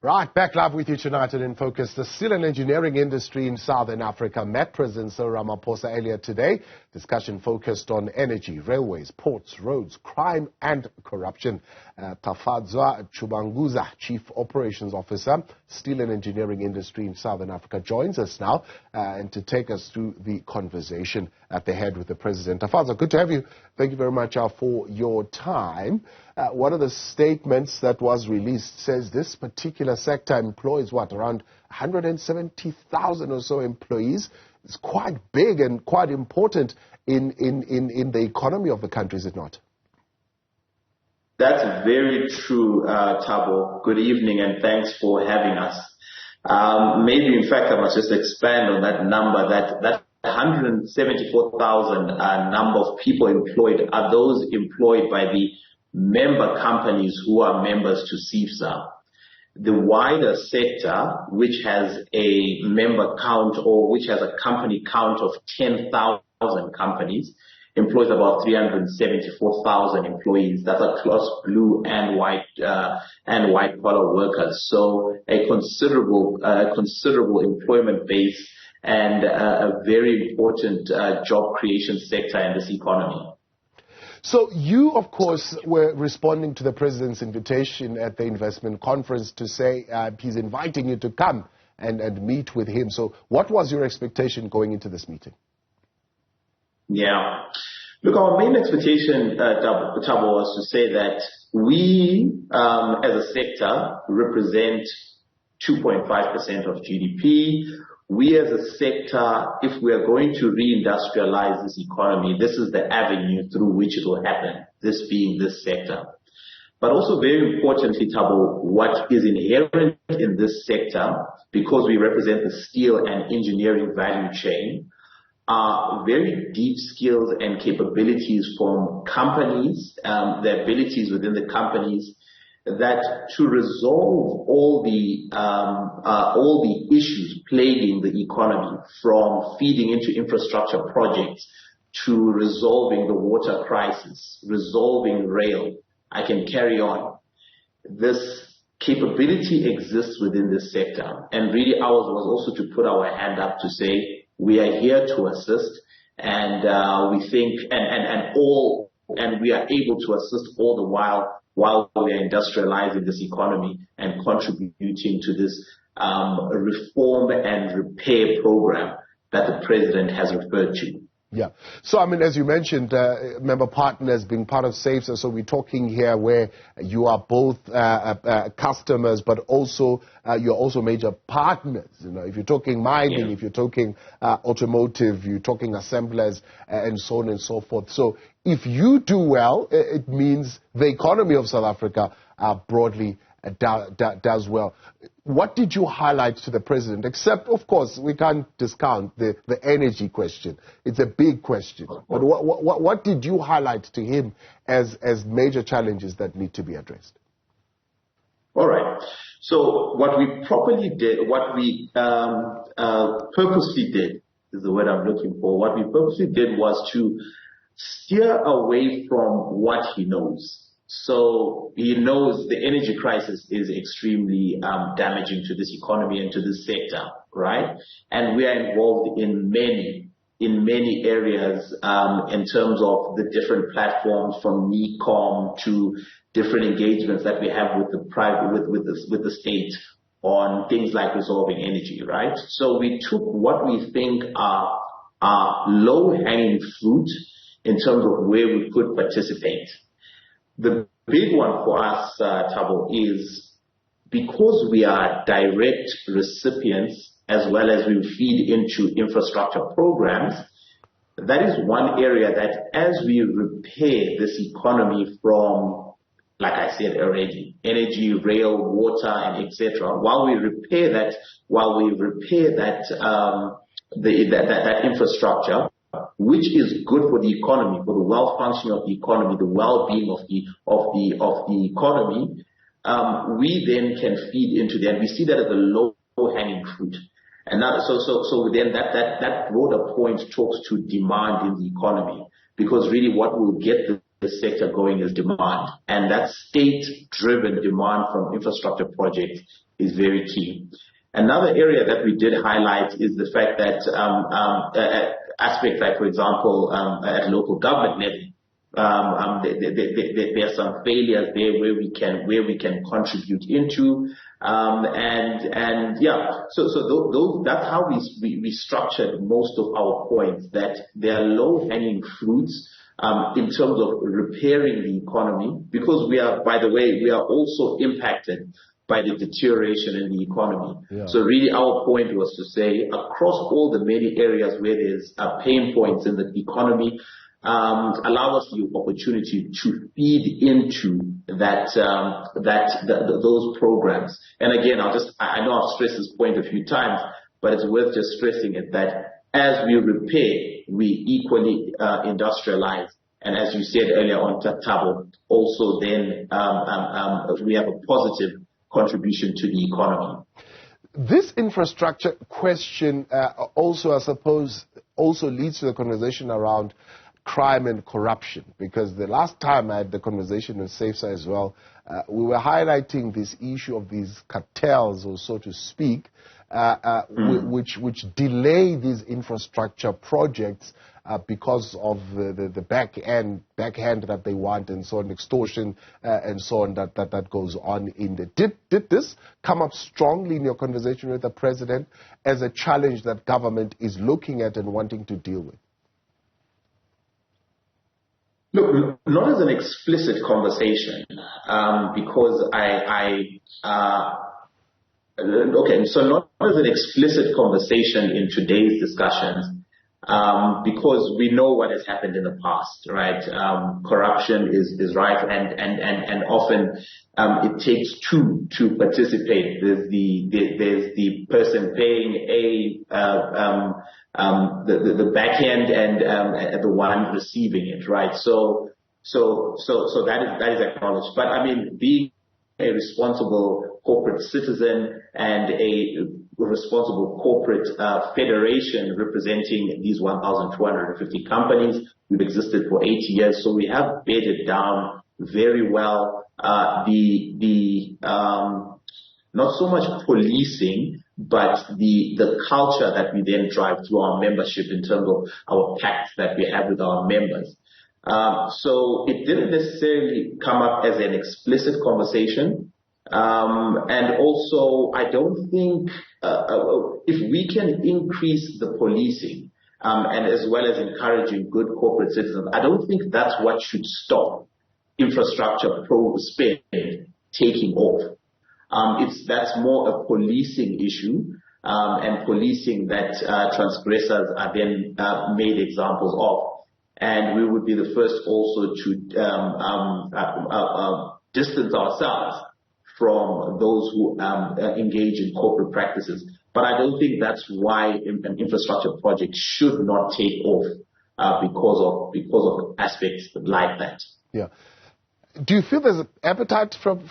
Right, back live with you tonight and in focus. The steel and engineering industry in Southern Africa met President Cyril Ramaphosa earlier today. Discussion focused on energy, railways, ports, roads, crime and corruption. Tafadzwa Chubanguza, Chief Operations Officer, Steel and Engineering Industry in Southern Africa, joins us now and to take us through the conversation at the head with the President. Tafadzwa, good to have you. Thank you very much for your time. One of the statements that was released says this particular sector employs, around 170,000 or so employees. It's quite big and quite important in the economy of the country, is it not? That's very true, Thabo. Good evening and thanks for having us. Maybe, in fact, I must just expand on that number, that 174,000 number of people employed are those employed by the member companies who are members to Seifsa. The wider sector, which has a member count or which has a company count of 10,000 companies, employs about 374,000 employees. That's across blue and white collar workers. So a considerable employment base and a very important job creation sector in this economy. So you, of course, were responding to the President's invitation at the investment conference to say he's inviting you to come and meet with him. So what was your expectation going into this meeting? Yeah. Look, our main expectation, Thabo, was to say that we, as a sector, represent 2.5% of GDP. We as a sector, if we are going to reindustrialize this economy, this is the avenue through which it will happen, this being this sector. But also very importantly, Thabo, what is inherent in this sector, because we represent the steel and engineering value chain, are very deep skills and capabilities from companies, the abilities within the companies, that to resolve all the issues plaguing the economy, from feeding into infrastructure projects to resolving the water crisis, resolving rail, I can carry on. This capability exists within this sector, and really ours was also to put our hand up to say we are here to assist, and we think and we are able to assist all the while we are industrializing this economy and contributing to this reform and repair program that the President has referred to. Yeah. So, I mean, as you mentioned, member partners being part of Seifsa, so we're talking here where you are both customers, but also you're also major partners. You know, if you're talking mining, if you're talking automotive, you're talking assemblers, and so on and so forth. So, if you do well, it means the economy of South Africa broadly does well. What did you highlight to the President? Except, of course, we can't discount the energy question. It's a big question. But what did you highlight to him as major challenges that need to be addressed? All right. So what we properly did, what we purposely did, is the word I'm looking for. What we purposely did was to steer away from what he knows. So he knows the energy crisis is extremely damaging to this economy and to this sector, right? And we are involved in many areas in terms of the different platforms, from NECOM to different engagements that we have with the state on things like resolving energy, right? So we took what we think are low-hanging fruit in terms of where we could participate. The big one for us, Thabo, is because we are direct recipients as well as we feed into infrastructure programs, that is one area that as we repair this economy from, like I said already, energy, rail, water, and etc., while we repair that infrastructure, which is good for the economy, for the well-functioning of the economy, the well-being of the economy, we then can feed into that. We see that as a low-hanging fruit. And that, so then that broader point talks to demand in the economy, because really what will get this sector going is demand. And that state-driven demand from infrastructure projects is very key. Another area that we did highlight is the fact that aspects like, for example, at local government level, there are some failures there where we can contribute into, that's how we structured most of our points, that there are low-hanging fruits in terms of repairing the economy, because we are also impacted by the deterioration in the economy. Yeah. So really our point was to say, across all the many areas where there's pain points in the economy, allow us the opportunity to feed into those programs. And again, I know I've stressed this point a few times, but it's worth just stressing it, that as we repair, we equally industrialize. And as you said earlier on, Tabo, also then we have a positive contribution to the economy. This infrastructure question also, I suppose, also leads to the conversation around crime and corruption, because the last time I had the conversation with Seifsa as well, we were highlighting this issue of these cartels, or so to speak, which delay these infrastructure projects because of the backhand that they want, and so on, extortion and so on that goes on in the. Did this come up strongly in your conversation with the president as a challenge that government is looking at and wanting to deal with? Look, not as an explicit conversation, because so not as an explicit conversation in today's discussions, because we know what has happened in the past, right? Corruption is rife, and often it takes two to participate. There's the person paying the backhand and the one receiving it, right? So that is acknowledged. But I mean, being a responsible corporate citizen and a responsible corporate federation representing these 1,250 companies, we've existed for 80 years, so we have bedded down very well not so much policing, but the culture that we then drive through our membership in terms of our pacts that we have with our members. So it didn't necessarily come up as an explicit conversation. And also, I don't think if we can increase the policing and as well as encouraging good corporate citizens, I don't think that's what should stop infrastructure spend taking off. That's more a policing issue, and policing that transgressors are then made examples of. And we would be the first also to distance ourselves from those who engage in corporate practices. But I don't think that's why an infrastructure project should not take off because of aspects like that. Yeah. Do you feel there's an appetite from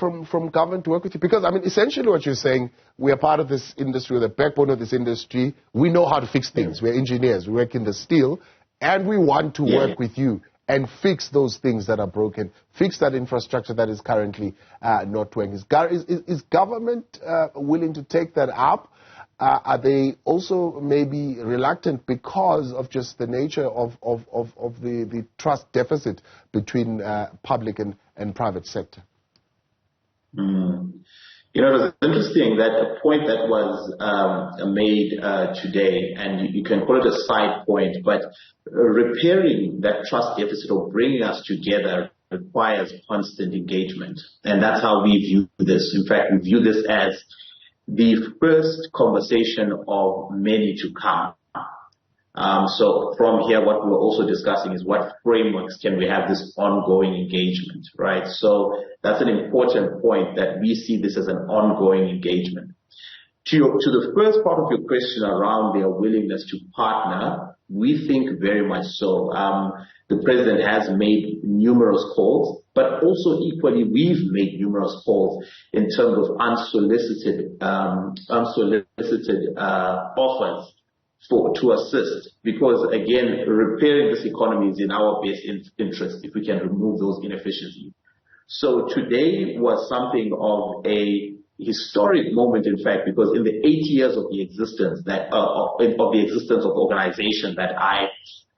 government to work with you? Because, I mean, essentially what you're saying, we are part of this industry, we're the backbone of this industry. We know how to fix things. We're engineers. We work in the steel. And we want to work with you and fix those things that are broken, fix that infrastructure that is currently not working. Is government willing to take that up? Are they also maybe reluctant because of just the nature of the trust deficit between public and private sector? You know, it was interesting that a point that was made today, and you can call it a side point, but repairing that trust deficit or bringing us together requires constant engagement. And that's how we view this. In fact, we view this as the first conversation of many to come. So from here, what we're also discussing is what frameworks can we have this ongoing engagement, right? So that's an important point, that we see this as an ongoing engagement. To the first part of your question around their willingness to partner, we think very much so. The president has made numerous calls, but also equally we've made numerous calls in terms of unsolicited offers to assist, because again, repairing this economy is in our best interest if we can remove those inefficiencies. So today was something of a historic moment, in fact, because in the 8 years of the existence of the organization that I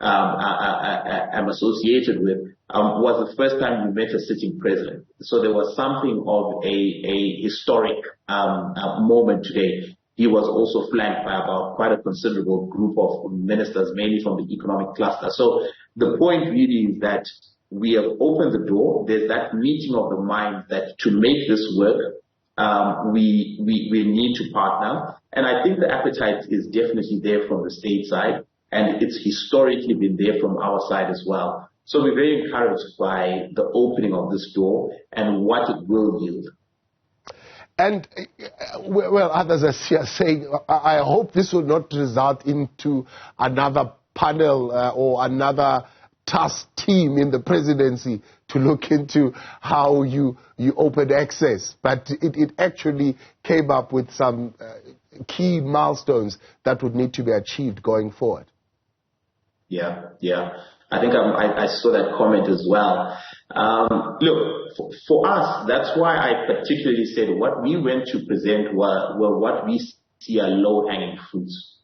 am associated with, was the first time we met a sitting president. So there was something of a historic moment today. He was also flanked by about quite a considerable group of ministers, mainly from the economic cluster. So the point really is that we have opened the door. There's that meeting of the mind that to make this work, we need to partner. And I think the appetite is definitely there from the state side, and it's historically been there from our side as well. So we're very encouraged by the opening of this door and what it will yield. And, well, others are saying, I hope this will not result into another panel or another task team in the presidency to look into how you open access. But it actually came up with some key milestones that would need to be achieved going forward. Yeah. I think I saw that comment as well. Look, for us, that's why I particularly said what we went to present were what we see are low-hanging fruits.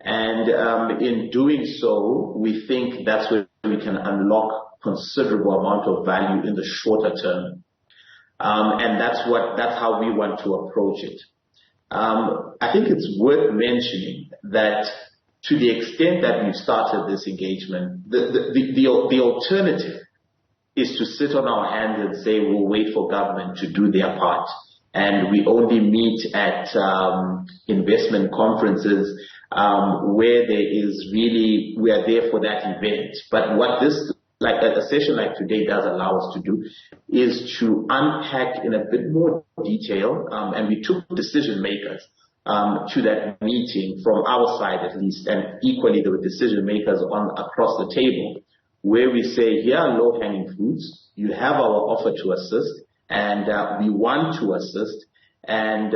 And in doing so, we think that's where we can unlock considerable amount of value in the shorter term. And that's how we want to approach it. I think it's worth mentioning that to the extent that we've started this engagement, the alternative is to sit on our hands and say we'll wait for government to do their part. And we only meet at investment conferences where we are there for that event. But what this, like a session like today does allow us to do, is to unpack in a bit more detail, and we took decision makers to that meeting from our side at least, and equally there were decision makers across the table, where we say, here are low-hanging fruits, you have our offer to assist, and we want to assist, and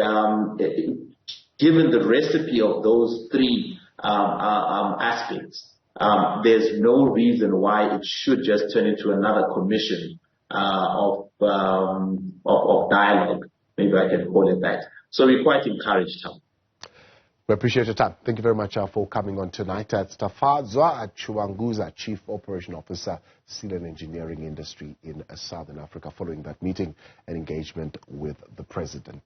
given the recipe of those three aspects, there's no reason why it should just turn into another commission of dialogue. Maybe I can call it that. So we're quite encouraged, Tom. We appreciate your time. Thank you very much for coming on tonight. That's Tafadzwa Chubanguza, Chief Operation Officer, Steel and Engineering Industry in Southern Africa, following that meeting and engagement with the President.